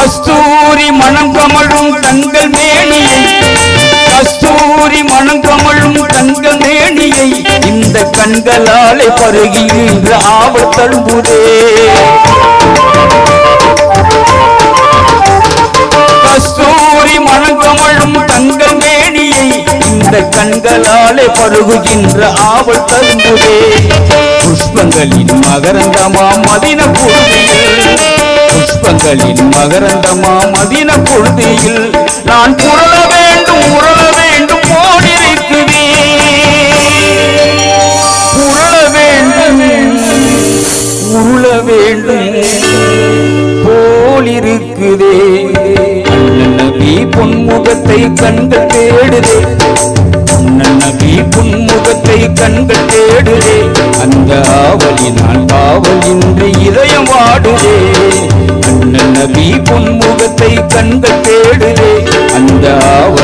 கஸ்தூரி மனம் கமழும் தங்கள் மேனியை, கஸ்தூரி மனம் கமழும் தங்கள் மேனியை இந்த கண்களாலே பருகின்ற ஆவல் தழும்புதே. கஸ்தூரி மனம் கமழும் தங்கள் மேனியை இந்த கண்களாலே பருகுகின்ற ஆவல் தழும்புதே. புஷ்பங்களின் மகரந்தமா மதின பொழுதில், புஷ்பங்களின் மகரந்தமா மதின பொழுதில் நான் புரள வேண்டும் உருள வேண்டும் போலிருக்குதே. புரள வேண்டும் உருள வேண்டும் போலிருக்குதே. அண்ணன் நபி பொன்முகத்தை கண்கள் தேடுதே, அண்ணன் நபி பொன்முகத்தை கண்கள் தேடுதே. அந்த ஆவலினால் காவலின்றி இதயம் வாடுதே. அண்ணன் நபி பொன்முகத்தை கண்கள் தேடுதே, அந்த ஆவல்